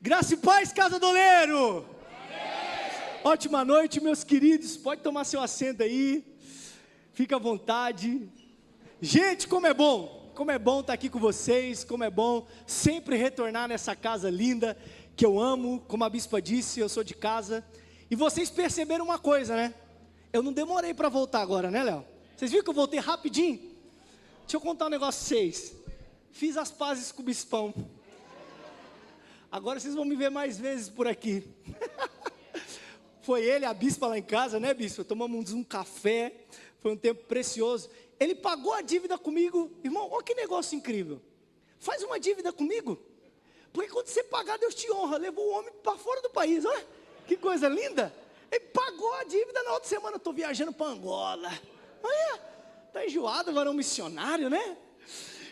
Graça e paz, Casa do Oleiro. Ótima noite, meus queridos. Pode tomar seu assento aí. Fica à vontade. Gente, como é bom estar aqui com vocês. Como é bom sempre retornar nessa casa linda que eu amo. Como a bispa disse, eu sou de casa. E vocês perceberam uma coisa, né? Eu não demorei para voltar agora, né, Léo? Vocês viram que eu voltei rapidinho? Deixa eu contar um negócio pra vocês. Fiz as pazes com o bispão. Agora vocês vão me ver mais vezes por aqui. Foi ele, a bispa lá em casa, né, bispa? Tomamos um café, foi um tempo precioso. Ele pagou a dívida comigo. Irmão, olha que negócio incrível. Faz uma dívida comigo, porque quando você pagar, Deus te honra. Levou o homem para fora do país, olha que coisa linda. Ele pagou a dívida. Na outra semana eu estou viajando para Angola. Olha, está enjoado, varão missionário, né?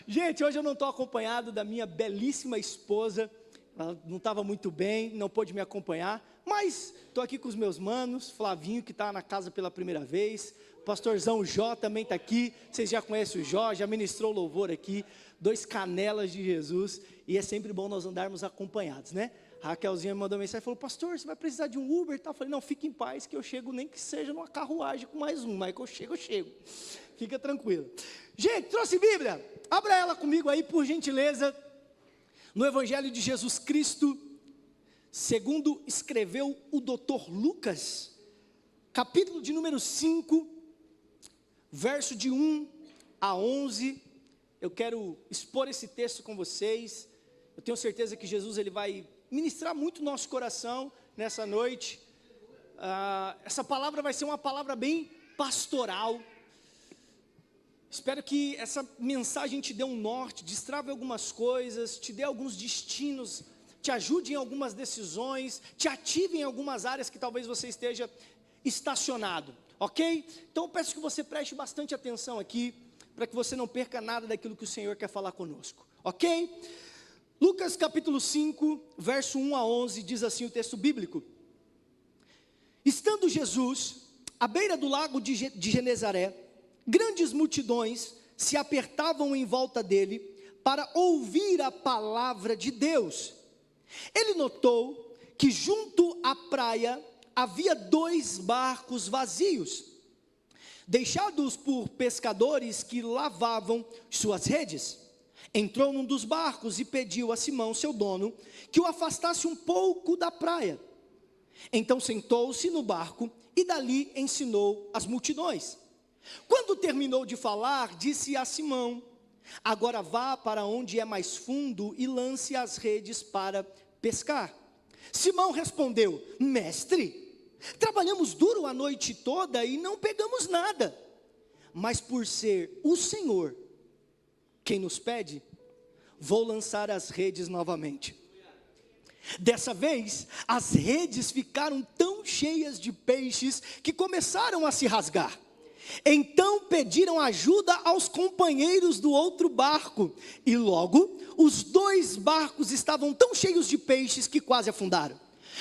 Gente, hoje eu não estou acompanhado da minha belíssima esposa. Ela não estava muito bem, não pôde me acompanhar, mas estou aqui com os meus manos, Flavinho, que está na casa pela primeira vez, pastorzão Jó também está aqui, vocês já conhecem o Jó, já ministrou louvor aqui, 2 canelas de Jesus, e é sempre bom nós andarmos acompanhados, né? A Raquelzinha me mandou mensagem e falou: pastor, você vai precisar de um Uber? Eu falei: não, fique em paz, que eu chego nem que seja numa carruagem com mais um, mas que eu chego, fica tranquilo. Gente, trouxe Bíblia? Abra ela comigo aí, por gentileza. No Evangelho de Jesus Cristo, segundo escreveu o Dr. Lucas, capítulo de número 5, verso de 1 a 11, eu quero expor esse texto com vocês. Eu tenho certeza que Jesus ele vai ministrar muito o nosso coração nessa noite. Essa palavra vai ser uma palavra bem pastoral. Espero que essa mensagem te dê um norte, destrave algumas coisas, te dê alguns destinos, te ajude em algumas decisões, te ative em algumas áreas que talvez você esteja estacionado, ok? Então eu peço que você preste bastante atenção aqui, para que você não perca nada daquilo que o Senhor quer falar conosco, ok? Lucas capítulo 5, verso 1 a 11, diz assim o texto bíblico: estando Jesus à beira do lago de Genezaré, grandes multidões se apertavam em volta dele para ouvir a palavra de Deus. Ele notou que junto à praia havia 2 barcos vazios, deixados por pescadores que lavavam suas redes. Entrou num dos barcos e pediu a Simão, seu dono, que o afastasse um pouco da praia. Então sentou-se no barco e dali ensinou as multidões. Quando terminou de falar, disse a Simão: agora vá para onde é mais fundo e lance as redes para pescar. Simão respondeu: mestre, trabalhamos duro a noite toda e não pegamos nada, mas por ser o Senhor quem nos pede, vou lançar as redes novamente. Dessa vez, as redes ficaram tão cheias de peixes que começaram a se rasgar. Então pediram ajuda aos companheiros do outro barco, e logo os 2 barcos estavam tão cheios de peixes que quase afundaram.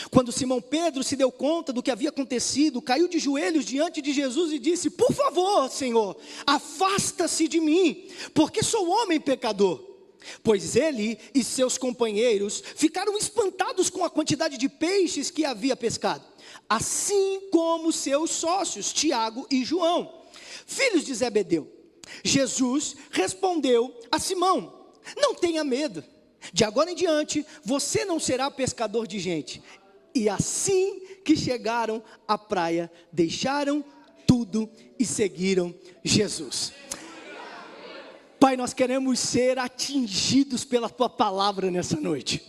Quando Simão Pedro se deu conta do que havia acontecido, caiu de joelhos diante de Jesus e disse: por favor, Senhor, afasta-se de mim, porque sou homem pecador. Pois ele e seus companheiros ficaram espantados com a quantidade de peixes que havia pescado, assim como seus sócios, Tiago e João, filhos de Zebedeu. Jesus respondeu a Simão: não tenha medo, de agora em diante você não será pescador de gente. E assim que chegaram à praia, deixaram tudo e seguiram Jesus. Pai, nós queremos ser atingidos pela Tua palavra nessa noite.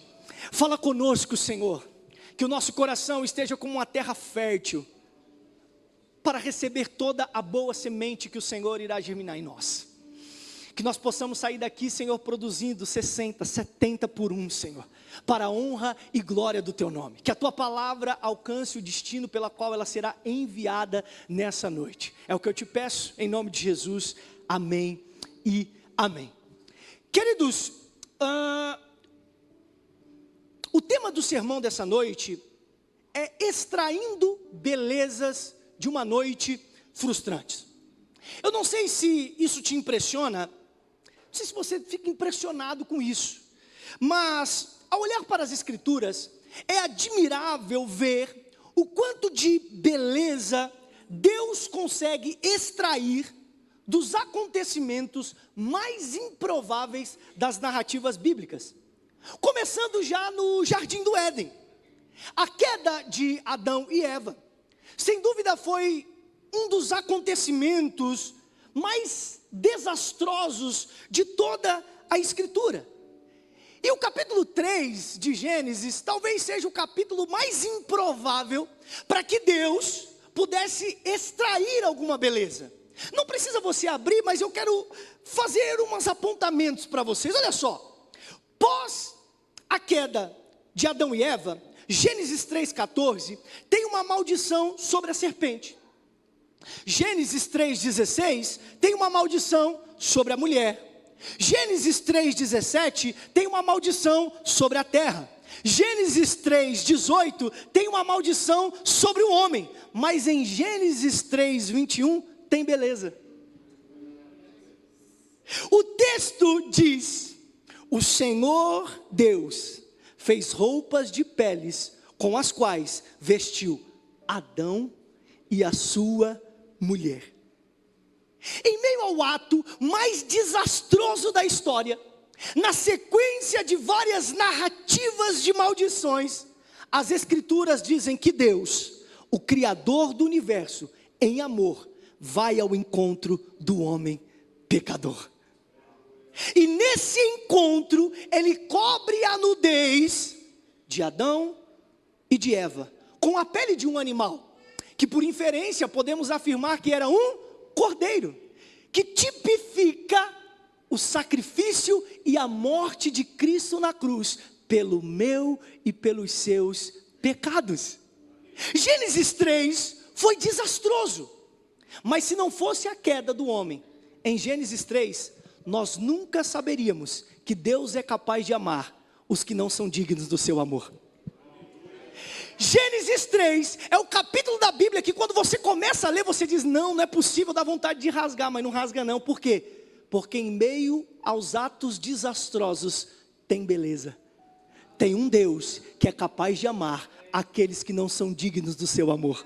Fala conosco, Senhor, que o nosso coração esteja como uma terra fértil, para receber toda a boa semente que o Senhor irá germinar em nós. Que nós possamos sair daqui, Senhor, produzindo 60, 70 por 1, Senhor, para a honra e glória do Teu nome. Que a Tua palavra alcance o destino pela qual ela será enviada nessa noite. É o que eu te peço, em nome de Jesus. Amém e amém. Queridos, o tema do sermão dessa noite é extraindo belezas de uma noite frustrante. Eu não sei se isso te impressiona, não sei se você fica impressionado com isso, Mas, ao olhar para as Escrituras, é admirável ver o quanto de beleza Deus consegue extrair dos acontecimentos mais improváveis das narrativas bíblicas. Começando já no Jardim do Éden. A queda de Adão e Eva, sem dúvida, foi um dos acontecimentos mais desastrosos de toda a Escritura. E o capítulo 3 de Gênesis talvez seja o capítulo mais improvável para que Deus pudesse extrair alguma beleza. Não precisa você abrir, mas eu quero fazer uns apontamentos para vocês. Olha só, pós a queda de Adão e Eva, Gênesis 3,14, tem uma maldição sobre a serpente. Gênesis 3,16 tem uma maldição sobre a mulher. Gênesis 3,17 tem uma maldição sobre a terra. Gênesis 3,18 tem uma maldição sobre o homem. Mas em Gênesis 3,21 tem beleza. O texto diz: o Senhor Deus fez roupas de peles com as quais vestiu Adão e a sua mulher. Em meio ao ato mais desastroso da história, na sequência de várias narrativas de maldições, as Escrituras dizem que Deus, o Criador do universo, em amor, vai ao encontro do homem pecador. E nesse encontro, Ele cobre a nudez de Adão e de Eva com a pele de um animal, que por inferência podemos afirmar que era um cordeiro, que tipifica o sacrifício e a morte de Cristo na cruz, pelo meu e pelos seus pecados. Gênesis 3 foi desastroso, mas se não fosse a queda do homem, em Gênesis 3, nós nunca saberíamos que Deus é capaz de amar os que não são dignos do seu amor. Gênesis 3 é o capítulo da Bíblia que quando você começa a ler, você diz: não é possível, dá vontade de rasgar, mas não rasga não. Por quê? Porque em meio aos atos desastrosos tem beleza. Tem um Deus que é capaz de amar aqueles que não são dignos do seu amor.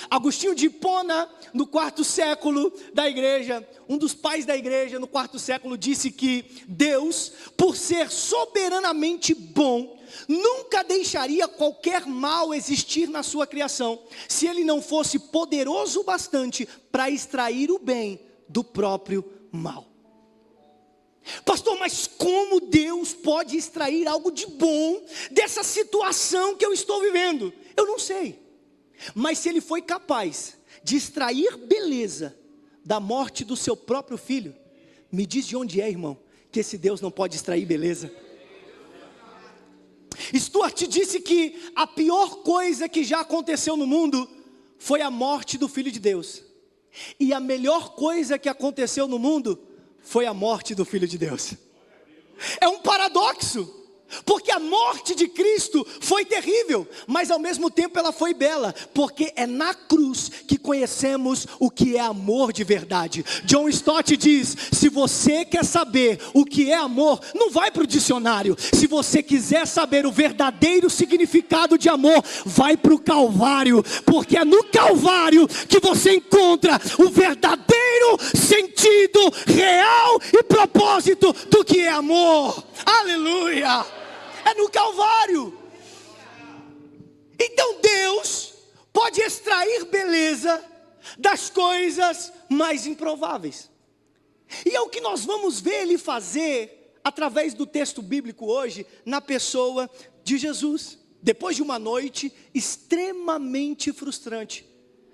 Agostinho de Hipona, no 4º século da igreja, um dos pais da igreja no 4º século, disse que Deus, por ser soberanamente bom, nunca deixaria qualquer mal existir na sua criação, se ele não fosse poderoso bastante para extrair o bem do próprio mal. Pastor, mas como Deus pode extrair algo de bom dessa situação que eu estou vivendo? Eu não sei. Mas se ele foi capaz de extrair beleza da morte do seu próprio filho, me diz de onde é, irmão, que esse Deus não pode extrair beleza? Stuart disse que a pior coisa que já aconteceu no mundo foi a morte do Filho de Deus. E a melhor coisa que aconteceu no mundo foi a morte do Filho de Deus. É um paradoxo. Porque a morte de Cristo foi terrível, mas ao mesmo tempo ela foi bela, porque é na cruz que conhecemos o que é amor de verdade. John Stott diz: se você quer saber o que é amor, não vai para o dicionário. Se você quiser saber o verdadeiro significado de amor, vai para o Calvário, porque é no Calvário que você encontra o verdadeiro sentido real e propósito do que é amor. Aleluia! É no Calvário. Então Deus pode extrair beleza das coisas mais improváveis. E é o que nós vamos ver Ele fazer através do texto bíblico hoje, na pessoa de Jesus. Depois de uma noite extremamente frustrante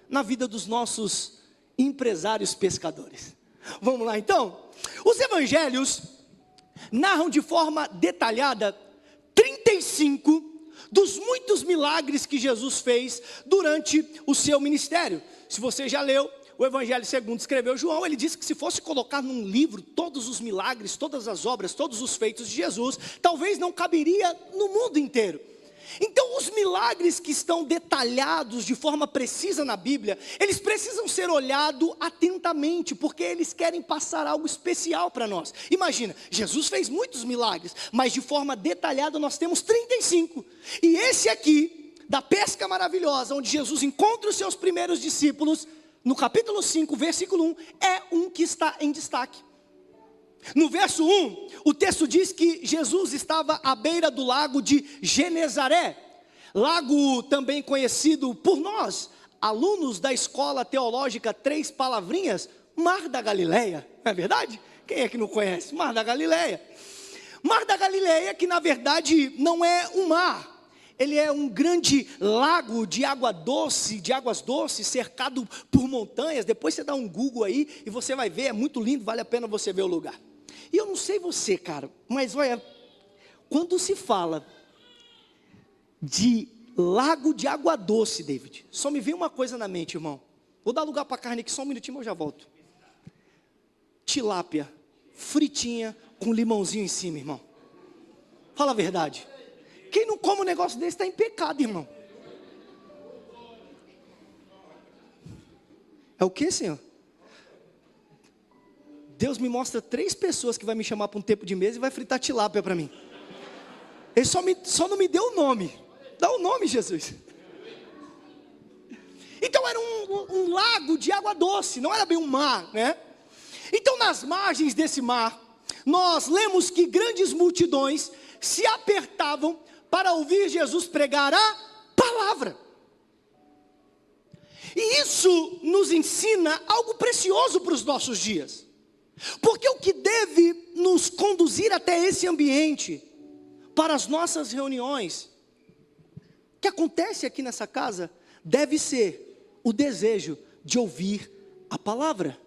na vida dos nossos empresários pescadores. Vamos lá então? Os evangelhos narram de forma detalhada 35 dos muitos milagres que Jesus fez durante o seu ministério. Se você já leu o Evangelho segundo escreveu João, ele disse que se fosse colocar num livro todos os milagres, todas as obras, todos os feitos de Jesus, talvez não caberia no mundo inteiro. Então os milagres que estão detalhados de forma precisa na Bíblia, eles precisam ser olhados atentamente, porque eles querem passar algo especial para nós. Imagina, Jesus fez muitos milagres, mas de forma detalhada nós temos 35. E esse aqui, da pesca maravilhosa, onde Jesus encontra os seus primeiros discípulos, no capítulo 5, versículo 1, é um que está em destaque. No verso 1, o texto diz que Jesus estava à beira do lago de Genezaré, lago também conhecido por nós, alunos da escola teológica Três Palavrinhas, Mar da Galileia, não é verdade? Quem é que não conhece? Mar da Galileia. Mar da Galileia, que na verdade não é um mar, ele é um grande lago de água doce, de águas doces, cercado por montanhas. Depois você dá um Google aí e você vai ver, é muito lindo, vale a pena você ver o lugar. E eu não sei você, cara, mas olha, quando se fala de lago de água doce, David, só me vem uma coisa na mente, irmão. Vou dar lugar para a carne aqui, só um minutinho, eu já volto. Tilápia, fritinha, com limãozinho em cima, irmão. Fala a verdade. Quem não come um negócio desse está em pecado, irmão. É o que, Senhor? Deus me mostra 3 pessoas que vai me chamar para um tempo de mesa e vai fritar tilápia para mim. Ele só não me deu o nome. Dá o nome, Jesus. Então era um lago de água doce, não era bem um mar, né? Então nas margens desse mar, nós lemos que grandes multidões se apertavam para ouvir Jesus pregar a palavra. E isso nos ensina algo precioso para os nossos dias. Porque o que deve nos conduzir até esse ambiente, para as nossas reuniões, que acontece aqui nessa casa, deve ser o desejo de ouvir a palavra,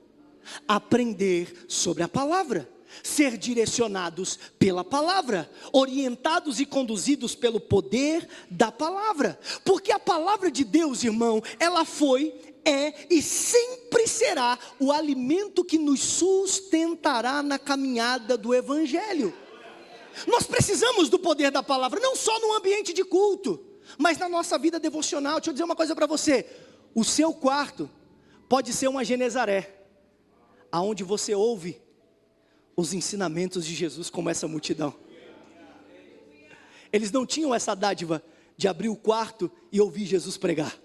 aprender sobre a palavra, ser direcionados pela palavra, orientados e conduzidos pelo poder da palavra. Porque a palavra de Deus, irmão, ela foi, é e sempre será o alimento que nos sustentará na caminhada do Evangelho. Nós precisamos do poder da palavra, não só no ambiente de culto, mas na nossa vida devocional. Deixa eu dizer uma coisa para você: o seu quarto pode ser uma Genezaré, aonde você ouve os ensinamentos de Jesus como essa multidão. Eles não tinham essa dádiva de abrir o quarto e ouvir Jesus pregar.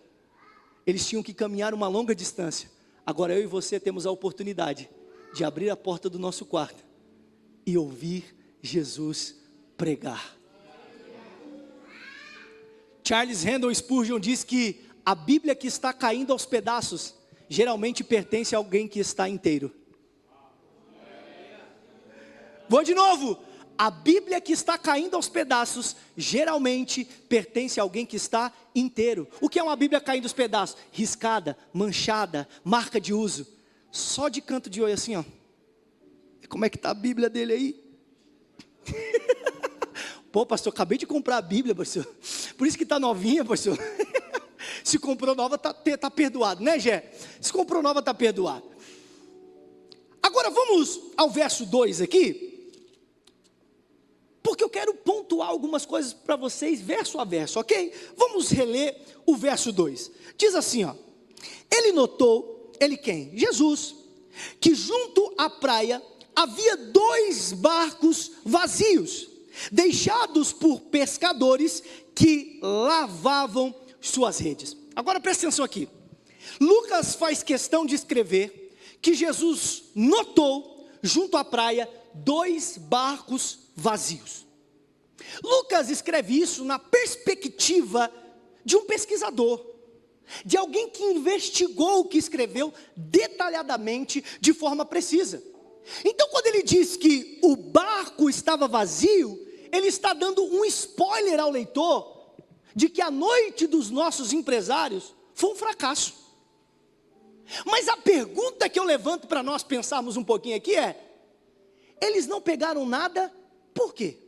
Eles tinham que caminhar uma longa distância. Agora eu e você temos a oportunidade de abrir a porta do nosso quarto e ouvir Jesus pregar. Charles Haddon Spurgeon diz que a Bíblia que está caindo aos pedaços geralmente pertence a alguém que está inteiro. Vou de novo. A Bíblia que está caindo aos pedaços geralmente pertence a alguém que está inteiro. O que é uma Bíblia caindo aos pedaços? Riscada, manchada, marca de uso. Só de canto de olho assim, ó. Como é que está a Bíblia dele aí? Pô, pastor, acabei de comprar a Bíblia, pastor. Por isso que está novinha, pastor. Se comprou nova, tá perdoado, né, Gé? Se comprou nova, está perdoado. Agora vamos ao verso 2 aqui. Porque eu quero pontuar algumas coisas para vocês, verso a verso, ok? Vamos reler o verso 2. Diz assim, ó. Ele notou, ele quem? Jesus, que junto à praia havia 2 barcos vazios, deixados por pescadores que lavavam suas redes. Agora presta atenção aqui. Lucas faz questão de escrever que Jesus notou, junto à praia, 2 barcos vazios. Lucas escreve isso na perspectiva de um pesquisador, de alguém que investigou o que escreveu detalhadamente, de forma precisa. Então quando ele diz que o barco estava vazio, ele está dando um spoiler ao leitor, de que a noite dos nossos empresários foi um fracasso. Mas a pergunta que eu levanto para nós pensarmos um pouquinho aqui é: eles não pegaram nada, por quê?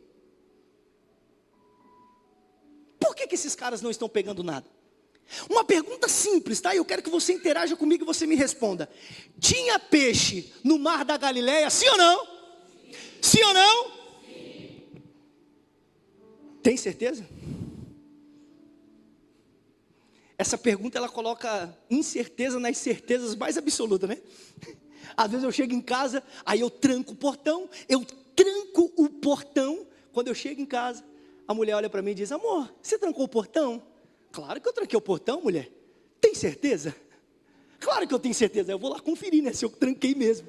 Por que esses caras não estão pegando nada? Uma pergunta simples, tá? Eu quero que você interaja comigo e você me responda. Tinha peixe no mar da Galileia, sim ou não? Sim ou não? Sim. Tem certeza? essa pergunta ela coloca incerteza nas certezas mais absolutas, né? Às vezes eu chego em casa, aí eu tranco o portão, quando eu chego em casa, a mulher olha para mim e diz: amor, você trancou o portão? Claro que eu tranquei o portão, mulher. Tem certeza? Claro que eu tenho certeza. Eu vou lá conferir, né, se eu tranquei mesmo.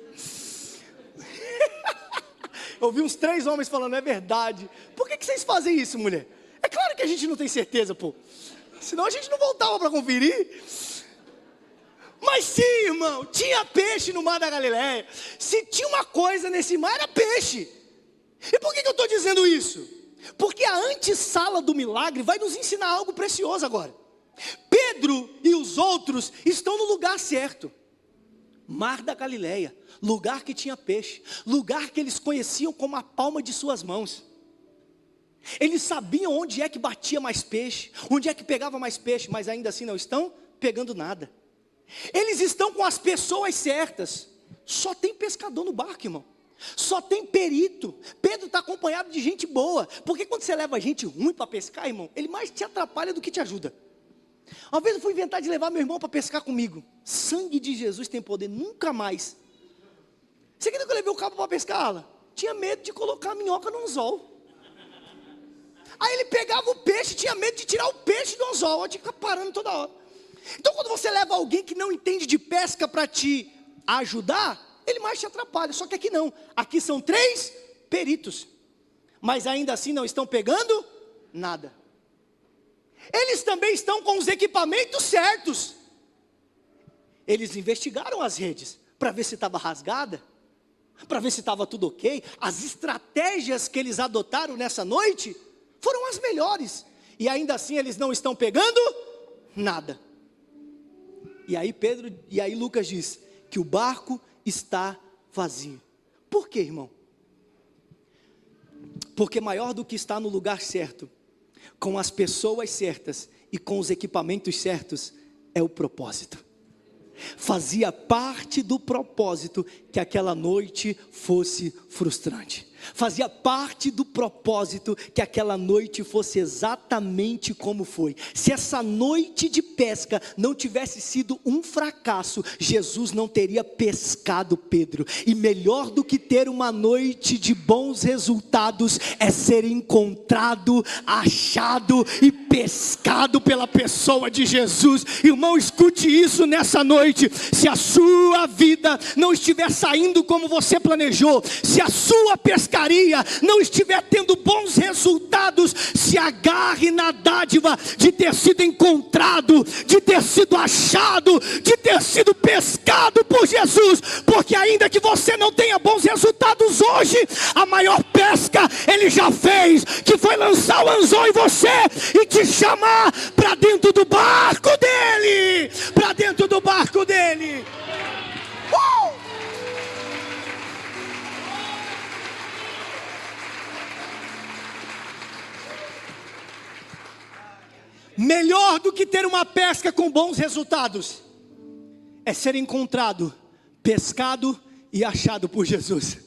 Eu vi uns 3 homens falando: é verdade. Por que vocês fazem isso, mulher? É claro que a gente não tem certeza, pô. Senão a gente não voltava para conferir. Mas sim, irmão, tinha peixe no mar da Galileia. Se tinha uma coisa nesse mar, era peixe. E por que eu estou dizendo isso? Porque a antessala do milagre vai nos ensinar algo precioso agora. Pedro e os outros estão no lugar certo. Mar da Galileia, lugar que tinha peixe, lugar que eles conheciam como a palma de suas mãos. Eles sabiam onde é que batia mais peixe, onde é que pegava mais peixe, mas ainda assim não estão pegando nada. Eles estão com as pessoas certas. Só tem pescador no barco, irmão. Só tem perito. Pedro está acompanhado de gente boa. Porque quando você leva gente ruim para pescar, irmão, ele mais te atrapalha do que te ajuda. Uma vez eu fui inventar de levar meu irmão para pescar comigo. Sangue de Jesus tem poder, nunca mais. Você acredita que eu levei o cabo para pescar? Tinha medo de colocar a minhoca no anzol. Aí ele pegava o peixe, tinha medo de tirar o peixe do anzol. Eu tinha que ficar parando toda hora. Então quando você leva alguém que não entende de pesca para te ajudar, ele mais te atrapalha. Só que aqui não, aqui são 3 peritos, mas ainda assim não estão pegando nada. Eles também estão com os equipamentos certos. Eles investigaram as redes, para ver se estava rasgada, para ver se estava tudo ok. As estratégias que eles adotaram nessa noite foram as melhores, e ainda assim eles não estão pegando nada. E aí Lucas diz que o barco está vazio. Por quê, irmão? Porque maior do que estar no lugar certo, com as pessoas certas e com os equipamentos certos, é o propósito. Fazia parte do propósito que aquela noite fosse frustrante. Fazia parte do propósito que aquela noite fosse exatamente como foi. Se essa noite de pesca não tivesse sido um fracasso, Jesus não teria pescado Pedro. E melhor do que ter uma noite de bons resultados é ser encontrado, achado e pescado pela pessoa de Jesus. Irmão, escute isso nessa noite. Se a sua vida não estiver saindo como você planejou, se a sua pescaria não estiver tendo bons resultados, se agarre na dádiva de ter sido encontrado, de ter sido achado, de ter sido pescado por Jesus, porque ainda que você não tenha bons resultados hoje, a maior pesca Ele já fez, que foi lançar o anzol em você e te chamar para dentro do barco dele, para dentro do barco dele. Melhor do que ter uma pesca com bons resultados é ser encontrado, pescado e achado por Jesus.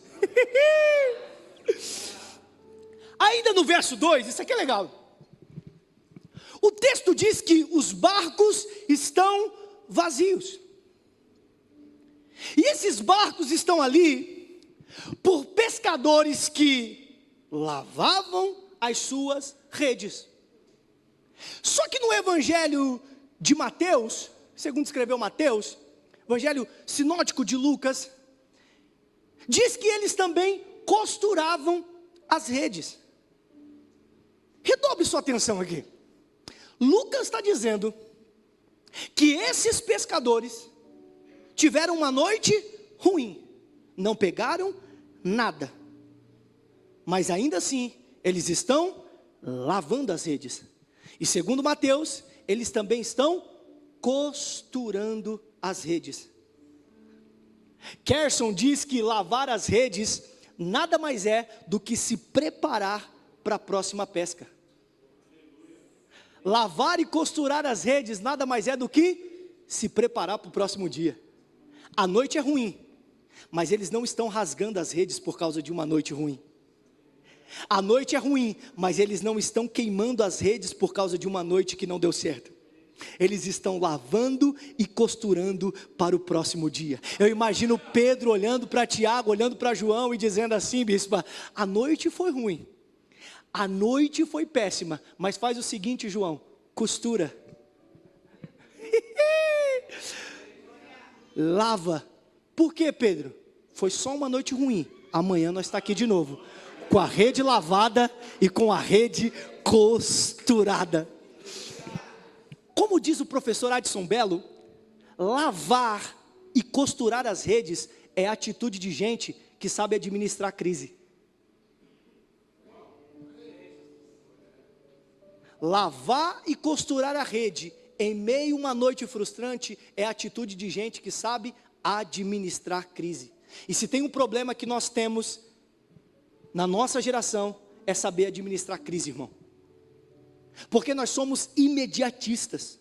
Ainda no verso 2, isso aqui é legal. O texto diz que os barcos estão vazios. E esses barcos estão ali por pescadores que lavavam as suas redes. Só que no evangelho de Mateus, segundo escreveu Mateus, evangelho sinótico de Lucas, diz que eles também costuravam as redes. Redobre sua atenção aqui. Lucas está dizendo que esses pescadores tiveram uma noite ruim, não pegaram nada, mas ainda assim eles estão lavando as redes. E segundo Mateus, eles também estão costurando as redes. Kerson diz que lavar as redes nada mais é do que se preparar para a próxima pesca. Lavar e costurar as redes nada mais é do que se preparar para o próximo dia. A noite é ruim, mas eles não estão rasgando as redes por causa de uma noite ruim. A noite é ruim, mas eles não estão queimando as redes por causa de uma noite que não deu certo. Eles estão lavando e costurando para o próximo dia. Eu imagino Pedro olhando para Tiago, olhando para João e dizendo assim: bispo, a noite foi ruim, a noite foi péssima, mas faz o seguinte, João, costura, lava. Por quê, Pedro? Foi só uma noite ruim, amanhã nós estamos aqui de novo, com a rede lavada e com a rede costurada. Como diz o professor Adson Bello, lavar e costurar as redes é a atitude de gente que sabe administrar a crise. Lavar e costurar a rede em meio a uma noite frustrante é a atitude de gente que sabe administrar a crise. E se tem um problema que nós temos na nossa geração, é saber administrar a crise, irmão. Porque nós somos imediatistas.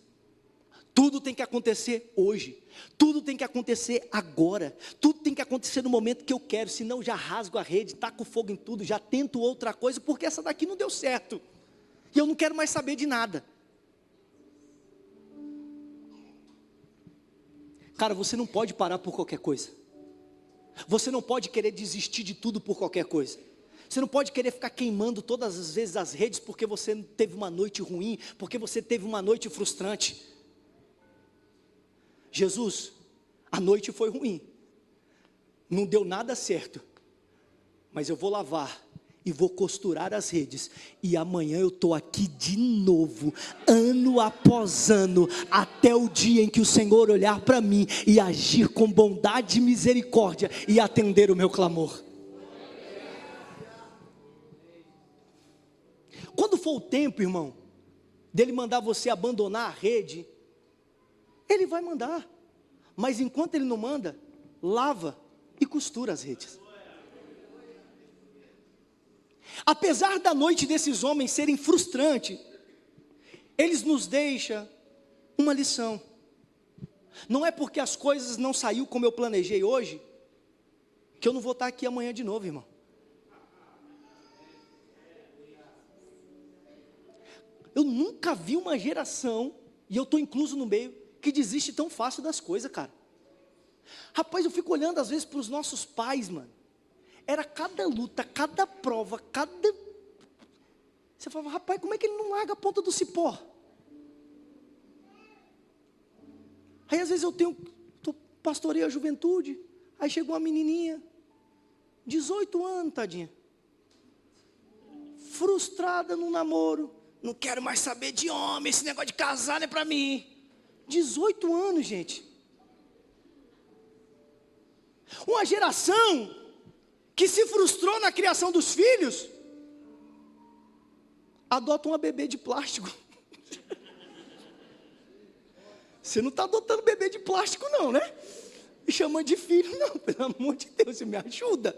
Tudo tem que acontecer hoje, tudo tem que acontecer agora, tudo tem que acontecer no momento que eu quero, senão já rasgo a rede, taco fogo em tudo, já tento outra coisa, porque essa daqui não deu certo, e eu não quero mais saber de nada. Cara, você não pode parar por qualquer coisa, você não pode querer desistir de tudo por qualquer coisa. Você não pode querer ficar queimando todas as vezes as redes porque você teve uma noite ruim, porque você teve uma noite frustrante. Jesus, a noite foi ruim, não deu nada certo, mas eu vou lavar e vou costurar as redes, e amanhã eu estou aqui de novo, ano após ano, até o dia em que o Senhor olhar para mim e agir com bondade e misericórdia e atender o meu clamor. Quando for o tempo, irmão, dele mandar você abandonar a rede, ele vai mandar, mas enquanto ele não manda, lava e costura as redes. Apesar da noite desses homens serem frustrantes, eles nos deixam uma lição. Não é porque as coisas não saíram como eu planejei hoje, que eu não vou estar aqui amanhã de novo, irmão. Eu nunca vi uma geração, e eu estou incluso no meio, que desiste tão fácil das coisas, cara. Rapaz, eu fico olhando às vezes para os nossos pais, mano. Era cada luta, cada prova, cada... Você falava, rapaz, como é que ele não larga a ponta do cipó? Aí às vezes eu pastoreio a juventude, aí chegou uma menininha, 18 anos, tadinha, frustrada no namoro. Não quero mais saber de homem, esse negócio de casar não é para mim. 18 anos, gente. Uma geração que se frustrou na criação dos filhos, adota uma bebê de plástico. Você não está adotando bebê de plástico não, né? Me chamando de filho não, pelo amor de Deus, você me ajuda.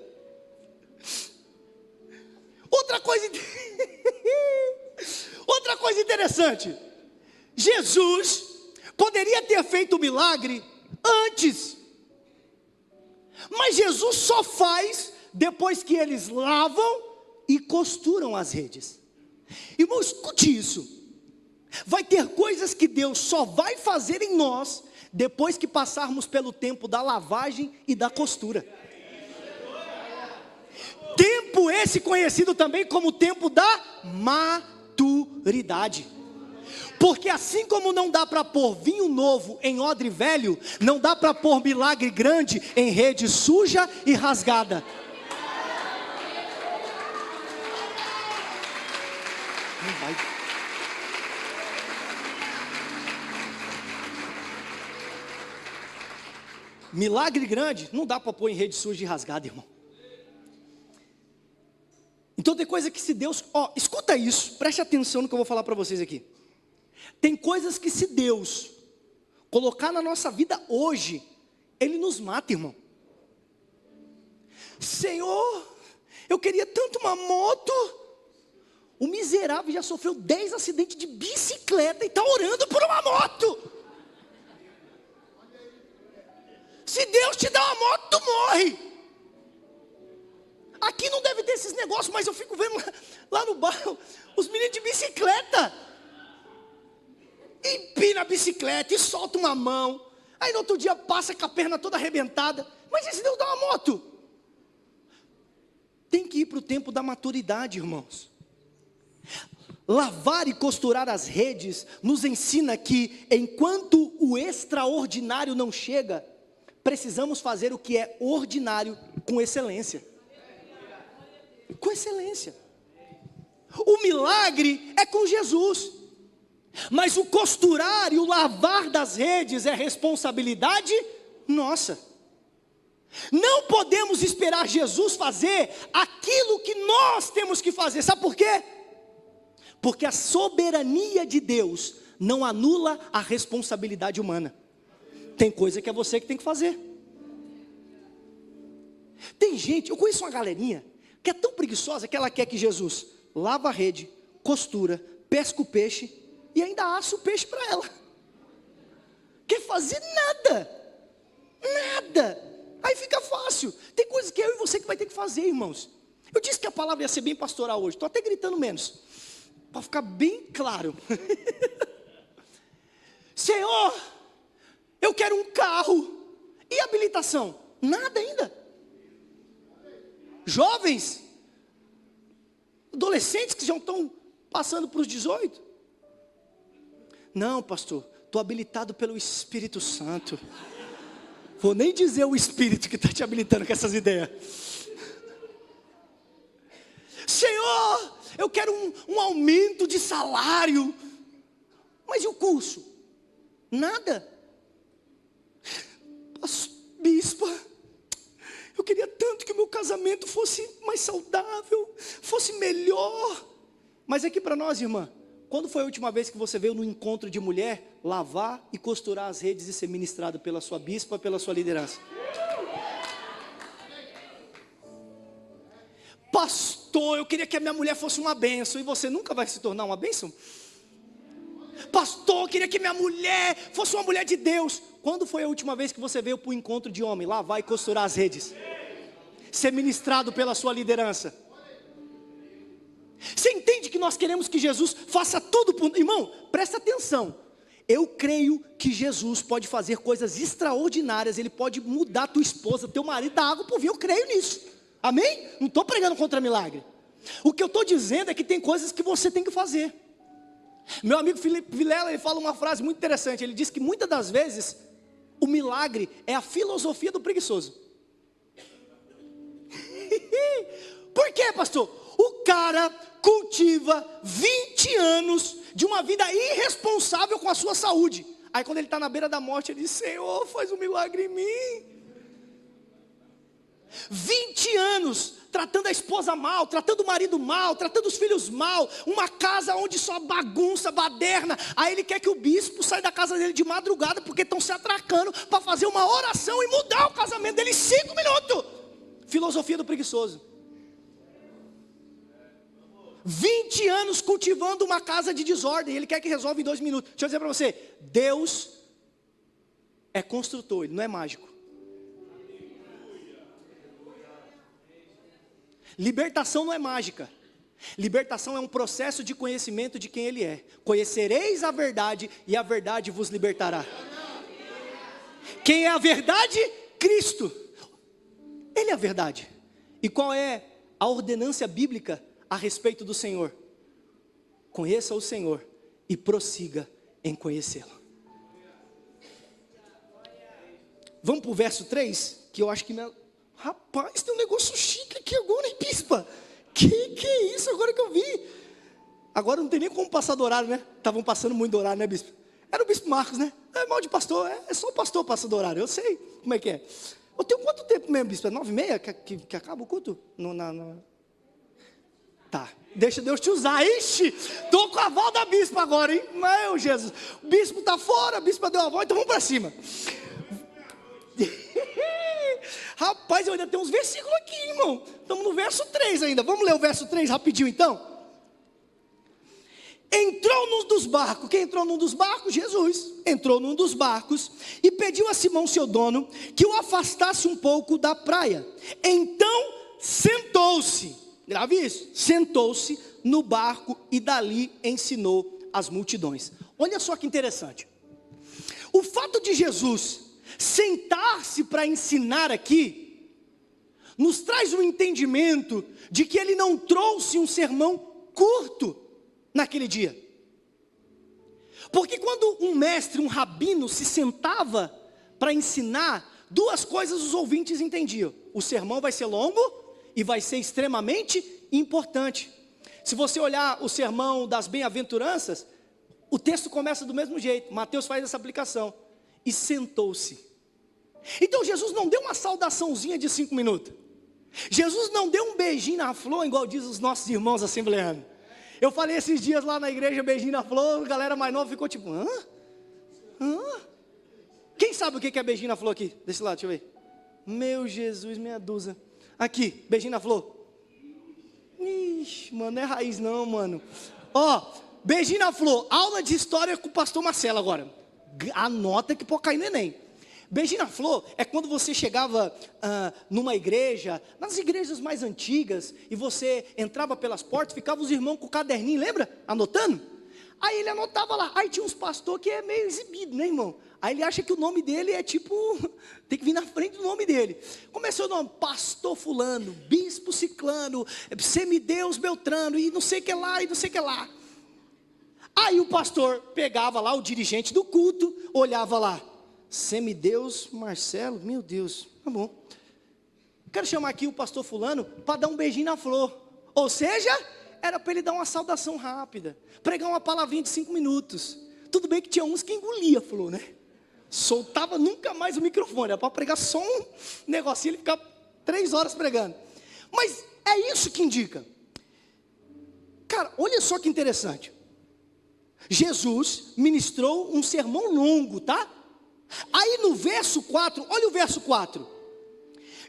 Outra coisa interessante, Jesus poderia ter feito o milagre antes, mas Jesus só faz depois que eles lavam e costuram as redes. Irmão, escute isso, vai ter coisas que Deus só vai fazer em nós, depois que passarmos pelo tempo da lavagem e da costura. Tempo esse conhecido também como tempo da maturidade. Porque assim como não dá para pôr vinho novo em odre velho, não dá para pôr milagre grande em rede suja e rasgada. Não vai. Milagre grande não dá para pôr em rede suja e rasgada, irmão. Então tem coisa que se Deus, escuta isso, preste atenção no que eu vou falar para vocês aqui. Tem coisas que se Deus colocar na nossa vida hoje, Ele nos mata, irmão. Senhor, eu queria tanto uma moto. O miserável já sofreu 10 acidentes de bicicleta e está orando por uma moto. Se Deus te dá uma moto, tu morre. Aqui não deve ter esses negócios, mas eu fico vendo lá no bairro, os meninos de bicicleta, na bicicleta e solta uma mão. Aí no outro dia passa com a perna toda arrebentada. Mas esse Deus dá uma moto. Tem que ir para o tempo da maturidade, irmãos. Lavar e costurar as redes nos ensina que enquanto o extraordinário não chega, precisamos fazer o que é ordinário com excelência. Com excelência. O milagre é com Jesus, mas o costurar e o lavar das redes é responsabilidade nossa. Não podemos esperar Jesus fazer aquilo que nós temos que fazer. Sabe por quê? Porque a soberania de Deus não anula a responsabilidade humana. Tem coisa que é você que tem que fazer. Tem gente, eu conheço uma galerinha que é tão preguiçosa que ela quer que Jesus lava a rede, costura, pesca o peixe e ainda assa o peixe para ela. Quer fazer nada. Nada. Aí fica fácil. Tem coisas que eu e você que vai ter que fazer, irmãos. Eu disse que a palavra ia ser bem pastoral hoje. Estou até gritando menos. Para ficar bem claro. Senhor, eu quero um carro. E habilitação? Nada ainda. Jovens, adolescentes que já estão passando para os 18. Não, pastor, estou habilitado pelo Espírito Santo. Vou nem dizer o Espírito que está te habilitando com essas ideias. Senhor, eu quero um aumento de salário. Mas e o curso? Nada. Bispa, eu queria tanto que o meu casamento fosse mais saudável, fosse melhor. Mas aqui para nós, irmã, quando foi a última vez que você veio no encontro de mulher, lavar e costurar as redes e ser ministrado pela sua bispa, pela sua liderança? Pastor, eu queria que a minha mulher fosse uma bênção. E você nunca vai se tornar uma bênção? Pastor, eu queria que minha mulher fosse uma mulher de Deus. Quando foi a última vez que você veio para o encontro de homem, lavar e costurar as redes? Ser ministrado pela sua liderança? Você entende que nós queremos que Jesus faça tudo por... Irmão, presta atenção. Eu creio que Jesus pode fazer coisas extraordinárias. Ele pode mudar tua esposa, teu marido, da água para o vinho. Eu creio nisso. Amém? Não estou pregando contra milagre. O que eu estou dizendo é que tem coisas que você tem que fazer. Meu amigo Felipe Vilela, ele fala uma frase muito interessante. Ele diz que muitas das vezes o milagre é a filosofia do preguiçoso. Por quê, pastor? O cara cultiva 20 anos de uma vida irresponsável com a sua saúde. Aí quando ele está na beira da morte, ele diz: Senhor, faz um milagre em mim. 20 anos tratando a esposa mal, tratando o marido mal, tratando os filhos mal, uma casa onde só bagunça, baderna. Aí ele quer que o bispo saia da casa dele de madrugada, porque estão se atracando para fazer uma oração e mudar o casamento dele em 5 minutos. Filosofia do preguiçoso. 20 anos cultivando uma casa de desordem, ele quer que resolva em 2 minutos. Deixa eu dizer para você, Deus é construtor, ele não é mágico. Libertação não é mágica. Libertação é um processo de conhecimento de quem Ele é. Conhecereis a verdade e a verdade vos libertará. Quem é a verdade? Cristo. Ele é a verdade. E qual é a ordenância bíblica a respeito do Senhor? Conheça o Senhor e prossiga em conhecê-lo. Vamos para o verso 3, que eu acho que... Rapaz, tem um negócio chique aqui agora, hein, bispa? Que é isso agora que eu vi? Agora não tem nem como passar do horário, né? Estavam passando muito do horário, né, bispo? Era o bispo Marcos, né? É mal de pastor, é só o pastor passa do horário, eu sei como é que é. Eu tenho quanto tempo mesmo, bispo? É 9h30 que acaba o culto? Tá, deixa Deus te usar. Ixi, tô com a aval da bispa agora, hein? Meu Jesus, o bispo tá fora, a bispa deu a aval, então vamos para cima. Rapaz, eu ainda tenho uns versículos aqui, irmão. Estamos no verso 3 ainda. Vamos ler o verso 3 rapidinho então. Entrou num dos barcos. Quem entrou num dos barcos? Jesus. Entrou num dos barcos e pediu a Simão, seu dono, que o afastasse um pouco da praia. Então sentou-se. Grave isso. Sentou-se no barco e dali ensinou as multidões. Olha só que interessante. O fato de Jesus sentar-se para ensinar aqui, nos traz um entendimento de que ele não trouxe um sermão curto naquele dia. Porque quando um mestre, um rabino se sentava para ensinar, duas coisas os ouvintes entendiam: o sermão vai ser longo e vai ser extremamente importante. Se você olhar o sermão das bem-aventuranças, o texto começa do mesmo jeito. Mateus faz essa aplicação: e sentou-se. Então Jesus não deu uma saudaçãozinha de 5 minutos. Jesus não deu um beijinho na flor, igual diz os nossos irmãos assembleanos. Eu falei esses dias lá na igreja, beijinho na flor, a galera mais nova ficou tipo, hã? Quem sabe o que é beijinho na flor aqui? Desse lado, deixa eu ver. Meu Jesus, meia dúzia. Aqui, beijinho na flor. Ixi, mano, não é raiz não, mano. Ó, beijinho na flor, aula de história com o pastor Marcelo agora. Anota que pode cair no Enem. Beijinho na flor é quando você chegava numa igreja, nas igrejas mais antigas, e você entrava pelas portas, ficavam os irmãos com o caderninho, lembra? Anotando. Aí ele anotava lá. Aí tinha uns pastores que é meio exibido, né, irmão? Aí ele acha que o nome dele é tipo, tem que vir na frente do nome dele. Começou o nome, pastor fulano, bispo ciclano, semideus beltrano, e não sei o que lá, e não sei o que lá. Aí o pastor pegava lá, o dirigente do culto, olhava lá, semideus Marcelo, meu Deus, tá bom. Quero chamar aqui o pastor fulano para dar um beijinho na flor. Ou seja, era para ele dar uma saudação rápida, pregar uma palavrinha de 5 minutos. Tudo bem que tinha uns que engolia a flor, né? Soltava nunca mais o microfone, era para pregar só um negocinho, ele ficava 3 horas pregando. Mas é isso que indica. Cara, olha só que interessante. Jesus ministrou um sermão longo, tá? Aí no verso 4, olha o verso 4.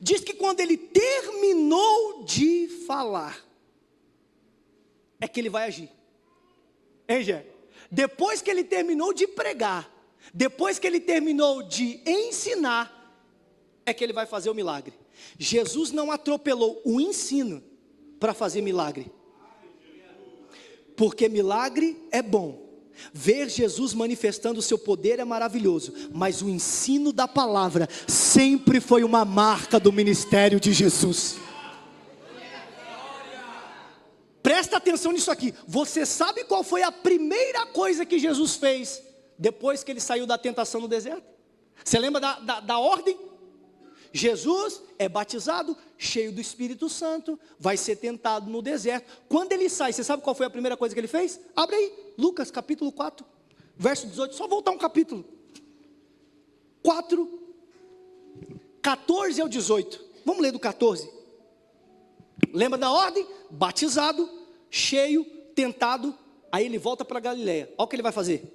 Diz que quando ele terminou de falar, é que ele vai agir. Hein, Gé? Depois que ele terminou de pregar, depois que ele terminou de ensinar, é que ele vai fazer o milagre. Jesus não atropelou o ensino para fazer milagre. Porque milagre é bom. Ver Jesus manifestando o seu poder é maravilhoso, mas o ensino da palavra sempre foi uma marca do ministério de Jesus. Presta atenção nisso aqui. Você sabe qual foi a primeira coisa que Jesus fez depois que ele saiu da tentação no deserto? Você lembra da ordem? Jesus é batizado, cheio do Espírito Santo, vai ser tentado no deserto. Quando ele sai, você sabe qual foi a primeira coisa que ele fez? Abre aí, Lucas capítulo 4, verso 18, só voltar um capítulo. 4, 14 ao 18. Vamos ler do 14. Lembra da ordem? Batizado, cheio, tentado, aí ele volta para Galileia. Olha o que ele vai fazer.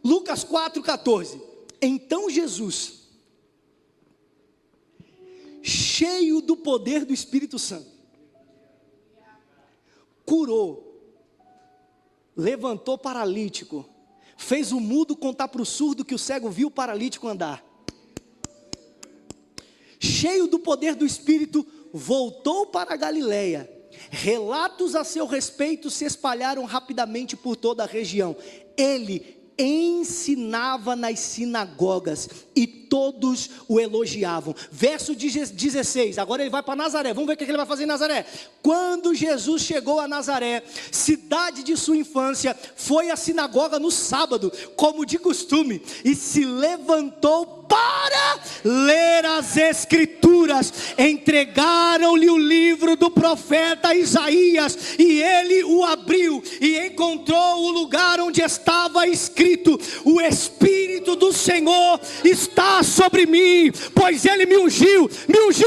Lucas 4, 14. Então Jesus, cheio do poder do Espírito Santo, curou, levantou paralítico, fez o mudo contar para o surdo que o cego viu o paralítico andar. Cheio do poder do Espírito, voltou para a Galileia. Relatos a seu respeito se espalharam rapidamente por toda a região. Ele ensinava nas sinagogas e todos o elogiavam. Verso 16, agora ele vai para Nazaré. Vamos ver o que ele vai fazer em Nazaré. Quando Jesus chegou a Nazaré, cidade de sua infância, foi à sinagoga no sábado, como de costume, e se levantou para ler as escrituras. Entregaram-lhe o livro do profeta Isaías, e ele o abriu e encontrou o lugar onde estava escrito: o Espírito do Senhor está sobre mim, pois ele me ungiu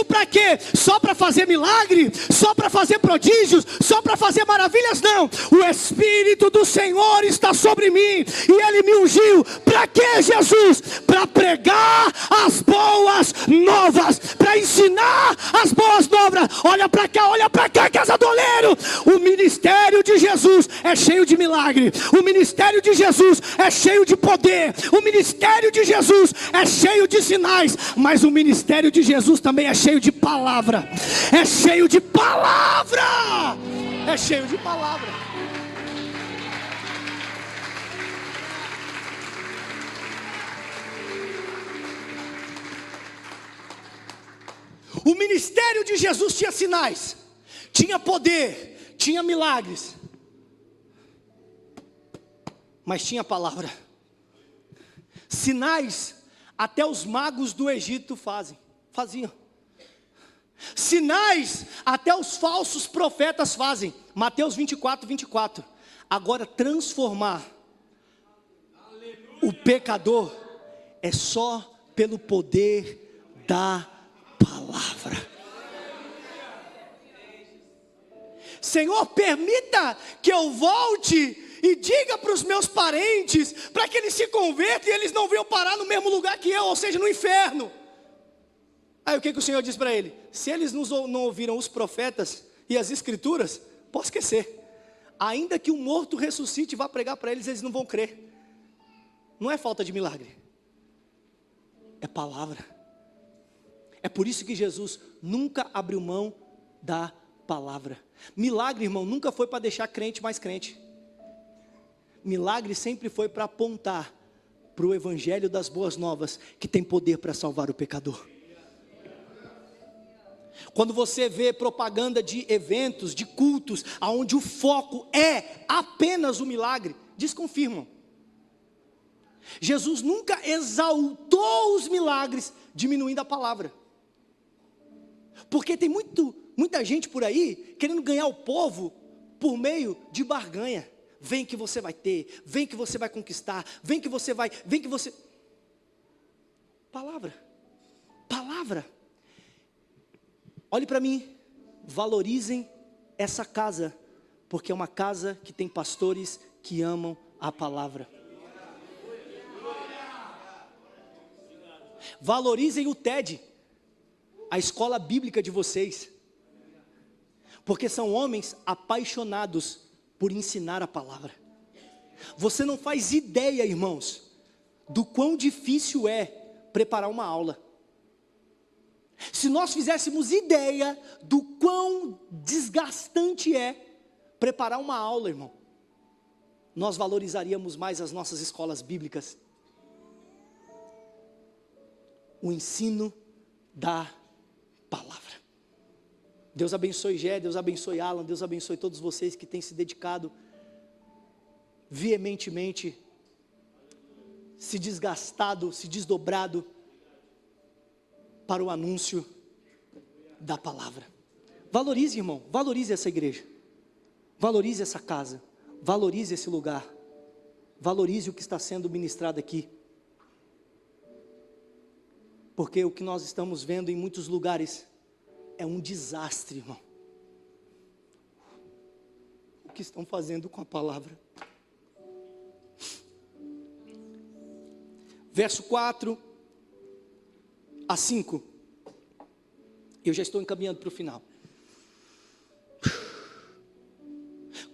para quê? Só para fazer milagre? Só para fazer prodígios? Só para fazer maravilhas? Não, o Espírito do Senhor está sobre mim, e ele me ungiu, para quê, Jesus? Para pregar as boas novas, para ensinar as boas novas. Olha para cá, casa do oleiro. O ministério de Jesus é cheio de milagre, o ministério de Jesus é cheio de poder, o ministério de Jesus é cheio de sinais, mas o ministério de Jesus também é cheio de palavra. É cheio de palavra. É cheio de palavra. O ministério de Jesus tinha sinais, tinha poder, tinha milagres, mas tinha palavra. Sinais até os magos do Egito faziam. Sinais até os falsos profetas fazem. Mateus 24. Agora transformar o pecador é só pelo poder da palavra. Senhor, permita que eu volte e diga para os meus parentes, para que eles se convertam e eles não venham parar no mesmo lugar que eu, ou seja, no inferno. Aí o que o Senhor diz para ele? Se eles não ouviram os profetas e as escrituras, pode esquecer. Ainda que o morto ressuscite e vá pregar para eles, eles não vão crer. Não é falta de milagre, é palavra. É por isso que Jesus nunca abriu mão da palavra. Milagre, irmão, nunca foi para deixar crente mais crente. Milagre sempre foi para apontar para o evangelho das boas novas, que tem poder para salvar o pecador. Quando você vê propaganda de eventos, de cultos, onde o foco é apenas o milagre, desconfirmam. Jesus nunca exaltou os milagres, diminuindo a palavra. Porque tem muita gente por aí, querendo ganhar o povo, por meio de barganha. Vem que você vai ter, vem que você vai conquistar, vem que você... Palavra. Olhe para mim, valorizem essa casa, porque é uma casa que tem pastores que amam a palavra. Valorizem o TED, a escola bíblica de vocês, porque são homens apaixonados por ensinar a palavra. Você não faz ideia, irmãos, do quão difícil é preparar uma aula. Se nós fizéssemos ideia do quão desgastante é preparar uma aula, irmão, nós valorizaríamos mais as nossas escolas bíblicas. O ensino da palavra. Deus abençoe Gé, Deus abençoe Alan, Deus abençoe todos vocês que têm se dedicado veementemente, se desgastado, se desdobrado para o anúncio da palavra. Valorize, irmão, valorize essa igreja, valorize essa casa, valorize esse lugar, valorize o que está sendo ministrado aqui. Porque o que nós estamos vendo em muitos lugares é um desastre, irmão. O que estão fazendo com a palavra? Verso 4 a 5. Eu já estou encaminhando para o final.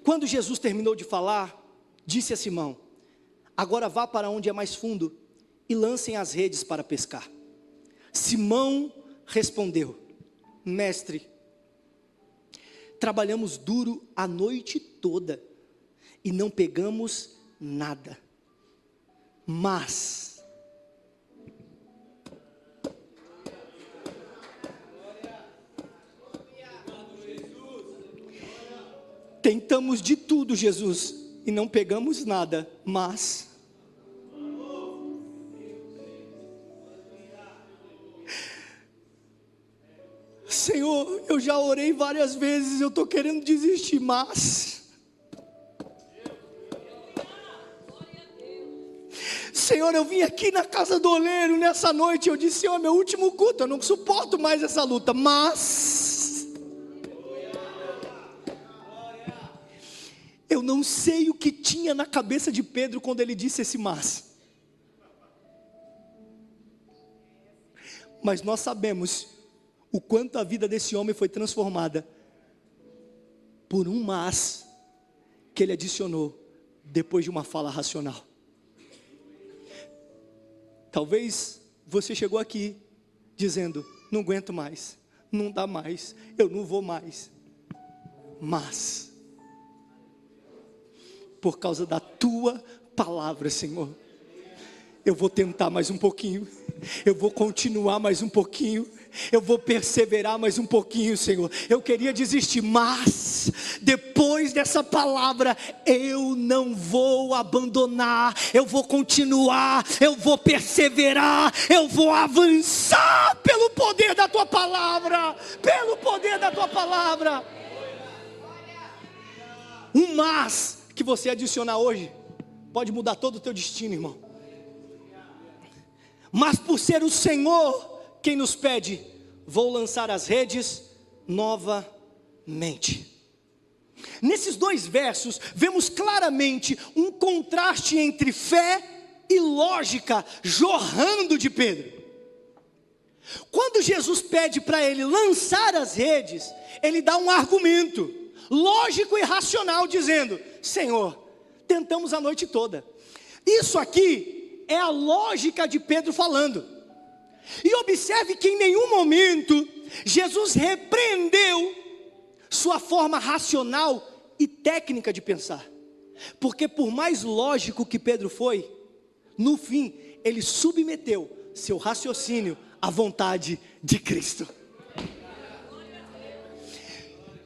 Quando Jesus terminou de falar, disse a Simão: agora vá para onde é mais fundo e lancem as redes para pescar. Simão respondeu: mestre, trabalhamos duro a noite toda e não pegamos nada, mas tentamos de tudo, Jesus, e não pegamos nada, mas Senhor, eu já orei várias vezes, eu estou querendo desistir, mas Senhor, eu vim aqui na casa do oleiro nessa noite, eu disse: Senhor, é meu último culto, eu não suporto mais essa luta, mas eu não sei o que tinha na cabeça de Pedro quando ele disse esse mas nós sabemos o quanto a vida desse homem foi transformada por um mas que ele adicionou depois de uma fala racional. Talvez você chegou aqui dizendo: não aguento mais, não dá mais, eu não vou mais, mas por causa da tua palavra, Senhor, eu vou tentar mais um pouquinho, eu vou continuar mais um pouquinho, eu vou perseverar mais um pouquinho, Senhor. Eu queria desistir, mas depois dessa palavra, eu não vou abandonar, eu vou continuar, eu vou perseverar, eu vou avançar pelo poder da tua palavra, pelo poder da tua palavra. Um mas que você adicionar hoje, pode mudar todo o teu destino, irmão. Mas por ser o Senhor quem nos pede, vou lançar as redes novamente. Nesses dois versos, vemos claramente um contraste entre fé e lógica jorrando de Pedro. Quando Jesus pede para ele lançar as redes, ele dá um argumento lógico e racional, dizendo: Senhor, tentamos a noite toda. Isso aqui é a lógica de Pedro falando. E observe que em nenhum momento Jesus repreendeu sua forma racional e técnica de pensar. Porque por mais lógico que Pedro foi, no fim ele submeteu seu raciocínio à vontade de Cristo.